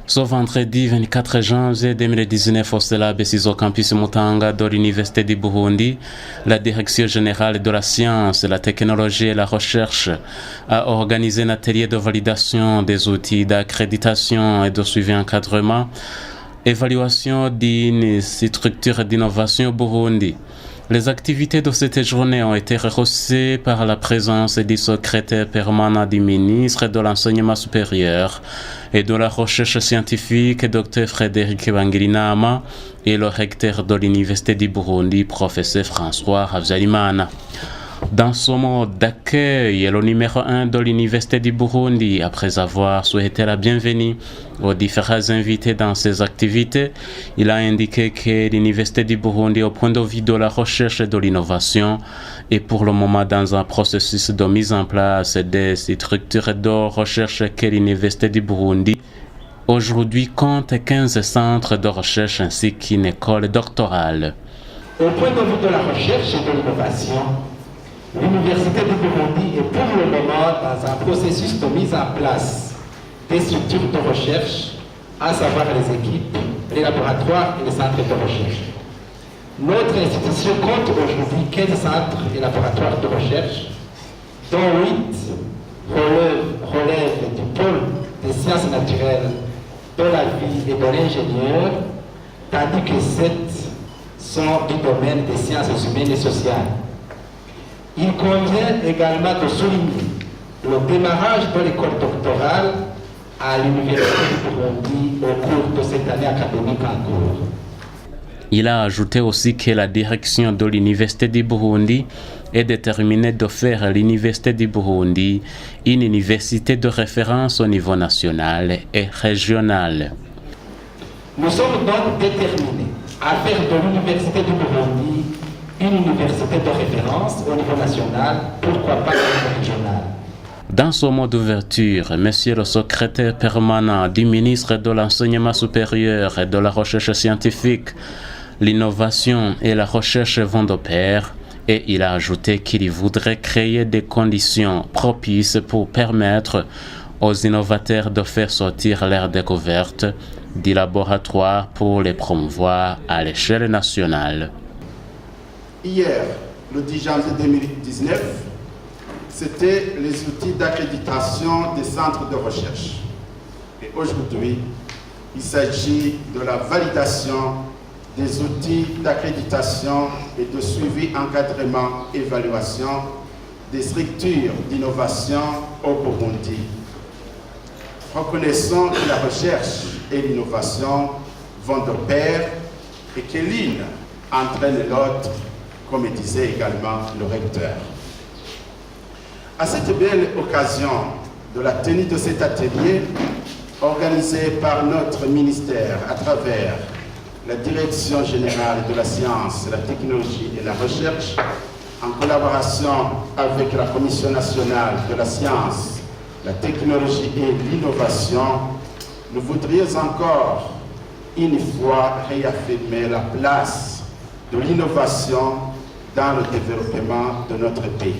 Ce vendredi 24 janvier 2019 au CELAB au campus Mutanga de l'Université du Burundi, la Direction générale de la science, la technologie et la recherche a organisé un atelier de validation des outils d'accréditation et de suivi encadrement, évaluation d'une structure d'innovation au Burundi. Les activités de cette journée ont été rehaussées par la présence du secrétaire permanent du ministre de l'Enseignement supérieur et de la Recherche scientifique, Dr Frédéric Bangirinama, et le recteur de l'Université du Burundi, professeur François Habyarimana. Dans son mot d'accueil, le numéro 1 de l'Université du Burundi, après avoir souhaité la bienvenue aux différents invités dans ces activités, il a indiqué que l'Université du Burundi, au point de vue de la recherche et de l'innovation, est pour le moment dans un processus de mise en place des structures de recherche que l'Université du Burundi aujourd'hui compte 15 centres de recherche ainsi qu'une école doctorale. Au point de vue de la recherche et de l'innovation, l'Université du Burundi est pour le moment dans un processus de mise en place des structures de recherche, à savoir les équipes, les laboratoires et les centres de recherche. Notre institution compte aujourd'hui 15 centres et laboratoires de recherche, dont 8 relèvent du pôle des sciences naturelles, de la vie et de l'ingénieur, tandis que 7 sont du domaine des sciences humaines et sociales. Il convient également de souligner le démarrage de l'école doctorale à l'Université du Burundi au cours de cette année académique en cours. Il a ajouté aussi que la direction de l'Université du Burundi est déterminée de faire l'Université du Burundi une université de référence au niveau national et régional. Nous sommes donc déterminés à faire de l'Université du Burundi une université de référence au niveau national, pourquoi pas au niveau régional. Dans son mot d'ouverture, Monsieur le secrétaire permanent du ministre de l'Enseignement supérieur et de la Recherche scientifique, l'innovation et la recherche vont de pair, et il a ajouté qu'il voudrait créer des conditions propices pour permettre aux innovateurs de faire sortir leurs découvertes du laboratoire pour les promouvoir à l'échelle nationale. Hier, le 10 janvier 2019, c'était les outils d'accréditation des centres de recherche. Et aujourd'hui, il s'agit de la validation des outils d'accréditation et de suivi, encadrement, évaluation des structures d'innovation au Burundi. Reconnaissons que la recherche et l'innovation vont de pair et que l'une entraîne l'autre, comme disait également le recteur. À cette belle occasion de la tenue de cet atelier, organisé par notre ministère à travers la Direction générale de la science, la technologie et la recherche, en collaboration avec la Commission nationale de la science, la technologie et l'innovation, nous voudrions encore une fois réaffirmer la place de l'innovation dans le développement de notre pays.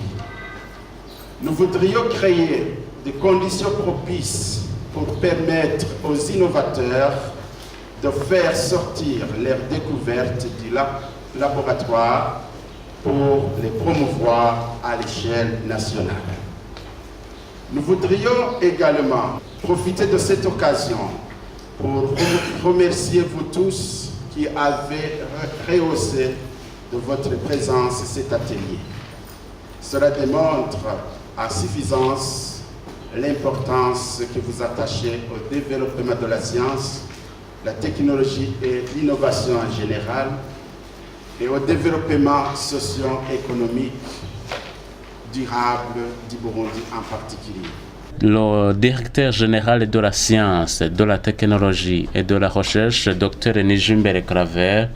Nous voudrions créer des conditions propices pour permettre aux innovateurs de faire sortir leurs découvertes du laboratoire pour les promouvoir à l'échelle nationale. Nous voudrions également profiter de cette occasion pour remercier vous tous qui avez rehaussé de votre présence cet atelier. Cela démontre à suffisance l'importance que vous attachez au développement de la science, la technologie et l'innovation en général, et au développement socio-économique durable du Burundi en particulier. Le directeur général de la science, de la technologie et de la recherche, Dr Nijimbere Claver,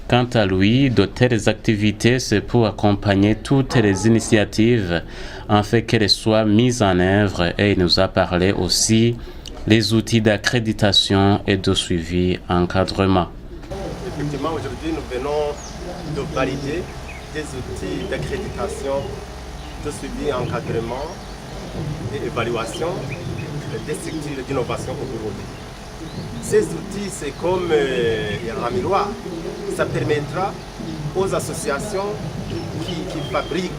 quant à lui, de telles activités, c'est pour accompagner toutes les initiatives afin qu'elles soient mises en œuvre, et il nous a parlé aussi des outils d'accréditation et de suivi encadrement. Effectivement, aujourd'hui, nous venons de valider des outils d'accréditation, de suivi encadrement et évaluation des structures d'innovation au Burundi. Ces outils, c'est comme un miroir. Ça permettra aux associations qui fabriquent,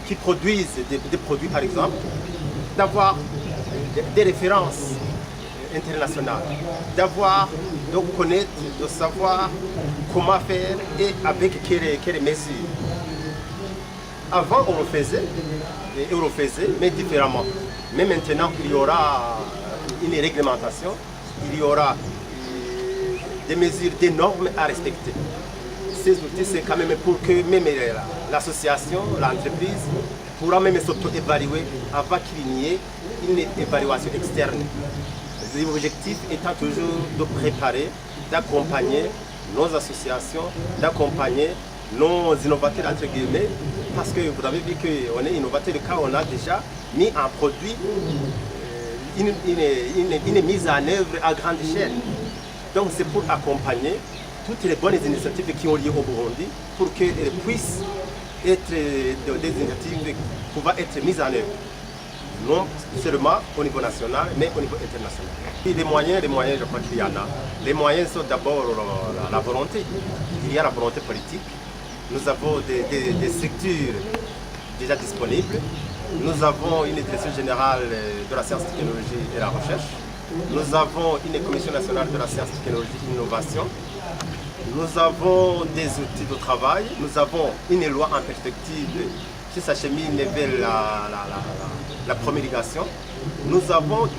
qui produisent des produits, par exemple, d'avoir des références internationales, de connaître, de savoir comment faire et avec quelles mesures. Avant, on le faisait, mais différemment. Mais maintenant, il y aura une réglementation, il y aura des mesures, des normes à respecter. Ces outils, c'est quand même pour que même l'association, l'entreprise, pourra même s'auto-évaluer avant qu'il n'y ait une évaluation externe. L'objectif étant toujours de préparer, d'accompagner nos associations, d'accompagner nos innovateurs entre guillemets, parce que vous avez vu qu'on est innovateur car on a déjà mis en produit une mise en œuvre à grande échelle. Donc c'est pour accompagner toutes les bonnes initiatives qui ont lieu au Burundi pour qu'elles puissent être des initiatives pouvoir être mises en œuvre. Non seulement au niveau national, mais au niveau international. Et les moyens, je crois qu'il y en a. Les moyens sont d'abord la volonté. Il y a la volonté politique. Nous avons des structures déjà disponibles. Nous avons une direction générale de la science, technologie et la recherche. Nous avons une commission nationale de la science, technologie et l'innovation. Nous avons des outils de travail. Nous avons une loi en perspective qui s'achemine vers la promulgation. Nous avons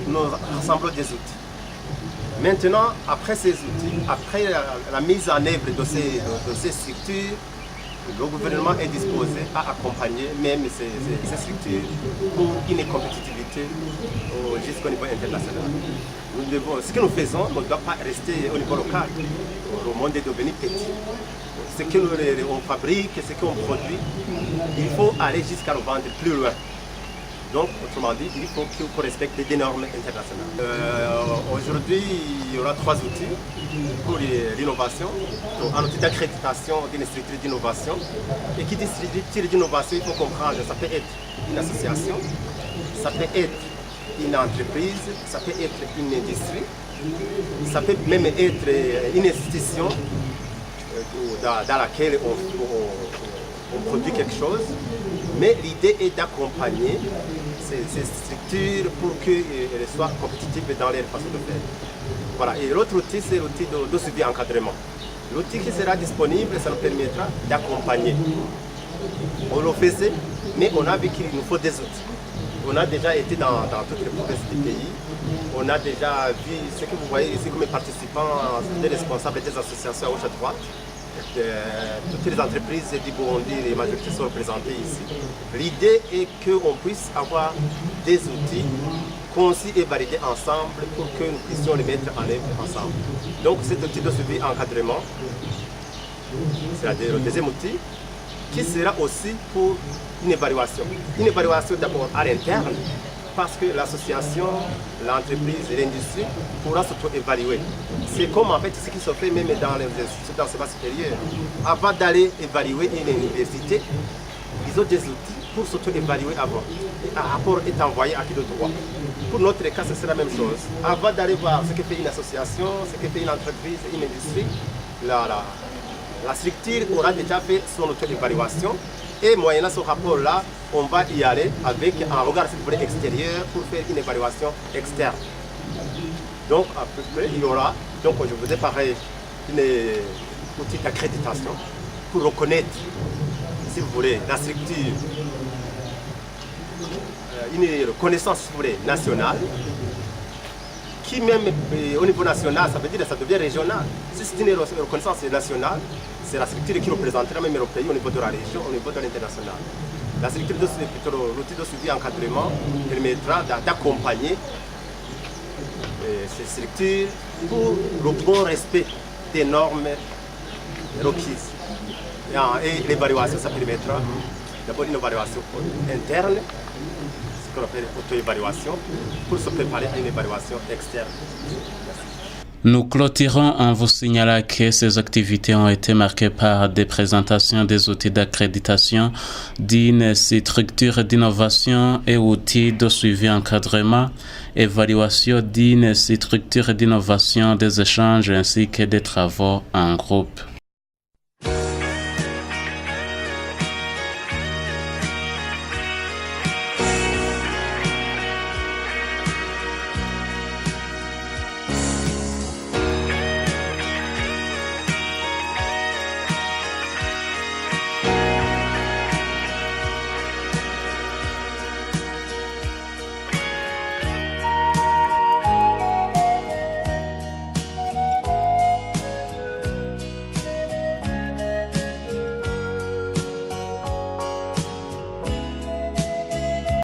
rassemblé des outils. Maintenant, après ces outils, après la mise en œuvre de ces structures, le gouvernement est disposé à accompagner même ces structures pour une compétitivité jusqu'au niveau international. Ce que nous faisons ne doit pas rester au niveau local. Le monde est devenu petit. Ce qu'on fabrique, ce qu'on produit, il faut aller jusqu'à le vendre plus loin. Donc, autrement dit, il faut qu'on respecte des normes internationales. Aujourd'hui, il y aura 3 outils pour l'innovation. Un outil d'accréditation d'une structure d'innovation. Et qui dit structure d'innovation, il faut comprendre, ça peut être une association, ça peut être une entreprise, ça peut être une industrie, ça peut même être une institution dans laquelle on produit quelque chose. Mais l'idée est d'accompagner ces structures pour qu'elles soient compétitives dans leur façon de faire. Voilà. Et l'autre outil, c'est l'outil de suivi encadrement. L'outil qui sera disponible, ça nous permettra d'accompagner. On le faisait, mais on a vu qu'il nous faut des outils. On a déjà été dans toutes les provinces du pays. On a déjà vu ce que vous voyez ici comme participants, des responsables des associations à gauche à droite. Toutes les entreprises du Burundi, les majorités sont représentées ici. L'idée est qu'on puisse avoir des outils conçus et validés ensemble pour que nous puissions les mettre en œuvre ensemble. Donc cet outil de suivi encadrement, c'est le deuxième outil, qui sera aussi pour une évaluation. Une évaluation d'abord à l'interne, parce que l'association, l'entreprise et l'industrie pourra s'auto-évaluer. C'est comme en fait ce qui se fait même dans les instituts d'enseignement supérieur. Avant d'aller évaluer une université, ils ont des outils pour s'auto-évaluer avant. Un rapport est envoyé à qui de droit. Pour notre cas, ce sera la même chose. Avant d'aller voir ce que fait une association, ce que fait une entreprise, une industrie, la structure aura déjà fait son auto-évaluation. Et moyennant ce rapport-là, on va y aller avec un regard extérieur pour faire une évaluation externe. Donc, à peu près, il y aura, donc je vous ai parlé d'une outil d'accréditation pour reconnaître, si vous voulez, la structure, une reconnaissance, si vous voulez, nationale, qui même au niveau national, ça veut dire que ça devient régional. Si c'est une reconnaissance nationale, c'est la structure qui représentera même le pays au niveau de la région, au niveau de l'international. La structure de l'outil de suivi encadrement permettra d'accompagner ces structures pour le bon respect des normes requises. Et l'évaluation, ça permettra d'abord une évaluation interne, ce qu'on appelle auto-évaluation, pour se préparer à une évaluation externe. Merci. Nous clôturons en vous signalant que ces activités ont été marquées par des présentations des outils d'accréditation d'une structure d'innovation et outils de suivi encadrement, évaluation d'une structure d'innovation des échanges ainsi que des travaux en groupe.